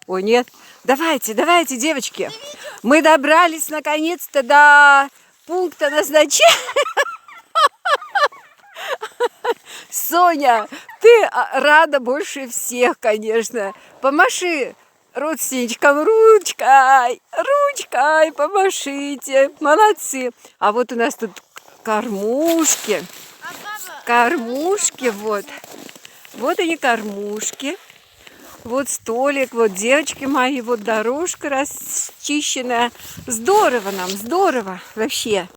Ой, нет. Давайте, давайте, девочки. Мы добрались наконец-то до пункта назначения. Соня, ты рада больше всех, конечно. Помаши родственничкам ручкой, ручкой помашите. Молодцы. А вот у нас тут кормушки. Кормушки, вот. Вот они, кормушки. Вот столик, вот девочки мои, вот дорожка расчищенная. Здорово нам, здорово вообще.